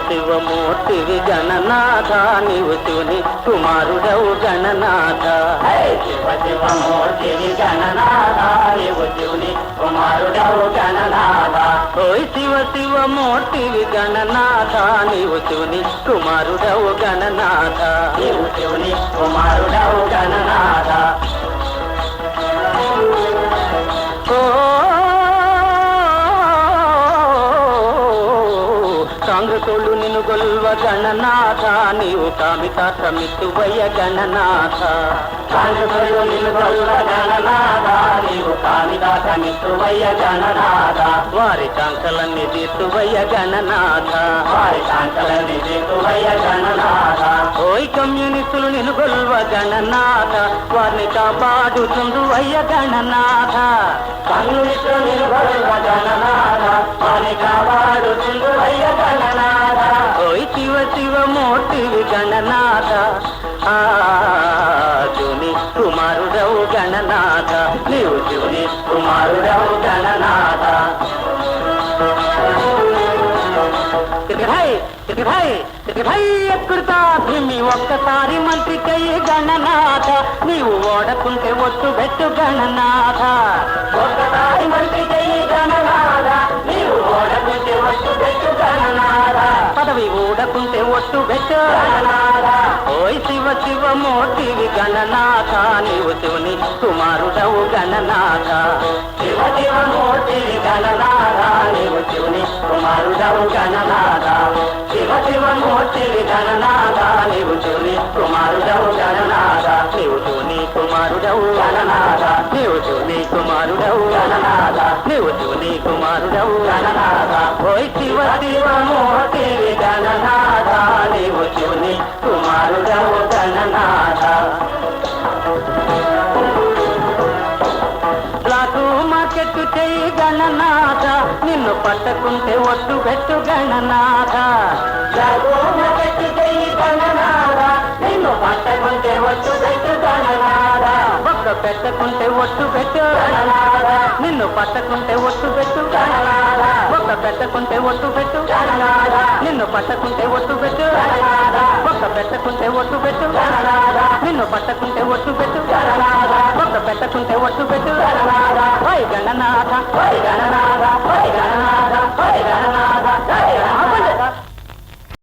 శివమూర్తివి గణనాథ నీవు శివుని కుమారుడవు గణనాథ. శివమూర్తివి గణనాథ నీవు శివుని కుమారుడవు గణనాథ. ఓయ్ శివమూర్తివి గణనాథ నీవు శివుని కుమారుడవు గణనాథ. నీవు శివుని కుమారుడవు గణనాథ. కాంగ్రెసోళ్ళు నిన్ను గొల్వ గణనాథ నీవు కామితార్థమిత్తువయ్య గణనాథ. కాంగ్రెసోళ్ళు నిన్ను గొల్వ గణనాథ నీవు కామితార్థమిత్తువయ్య గణనాథ. వారి కాంకలన్నీ తీర్చువయ్య గణనాథ. వారి కాంకలన్నీ తీర్చువయ్య గణనాథ. ఓయ్ కమ్యూనిస్టులు నిన్ను గొల్వ గణనాథ వారిని కాపాడుతుందువయ్య గణనాథ. కమ్యూనిస్టులు నిన్ను గొల్వ గణనాథ వారిని కాపాడుతుందువయ్య గణనాథ. ఓయ్ శివమూర్తివి గణనాథ శివుని కుమారుడవు గణనాథ. నీవు శివుని కుమారుడవు గణనాథ. భూమి ఒక్కసారి మంత్రికయ్యే గణనాథ నీవు ఓడకుంటే ఒట్టు పెట్టు గణనాథ. ఒక్కసారి మంత్రికయ్యే గణనాథ నీవు ఓడకుంటే ఒట్టు పెట్టు గణనాథ. పదవి ఊడకుంటే ఒట్టు పెట్టు గణనాథ. ఓయ్ శివమూర్తివి గణనాథ నీవు శివుని కుమారుడవు గణనాథ. శివమూర్తివి గణనాథ నీవు శివుని కుమారుడవు గణనాథ. శివమూర్తివి గణనాథ నీవు శివుని కుమారుడవు గణనాథ. నీవు శివుని కుమారుడవు గణనాథ. నీవు శివుని కుమారుడవు గణనాథ. నీవు శివుని కుమారుడవు గణనాథ. ఓయ్ శివమూర్తివి గణనాథ నీవు శివుని కుమారుడవు గణనాథ. బ్లాకు మార్కెట్ చెయ్యి గణనాథ నిన్ను పట్టకుంటే ఒట్టు పెట్టు గణనాథ. గణనాథ నిన్ను పట్టకుంటే ఒట్టు పెట్టు గణనాథ. ఒక్క పెట్టకుంటే ఒట్టు పెట్టు గణనాథ. నిన్ను పట్టకుంటే ఒట్టు పెట్టు గణనాథ. ఒక్క పెట్టకుంటే ఒట్టు పెట్టు గణనాథ. నిన్ను పట్టకుంటే ఒట్టు పెట్టు గణనాథ. ఒక్క పెట్టకుంటే ఒట్టు పెట్టు గణనాథ. నిన్ను పట్టకుంటే ఒట్టు పెట్టు గణనాథ. ఒక్క పెట్టకుంటే ఒట్టు పెట్టు గణనాథ. ఓయ్ గణనాథ ఓయ్ గణనాథ ఓయ్ గణనాథ ఓయ్ గణనాథ.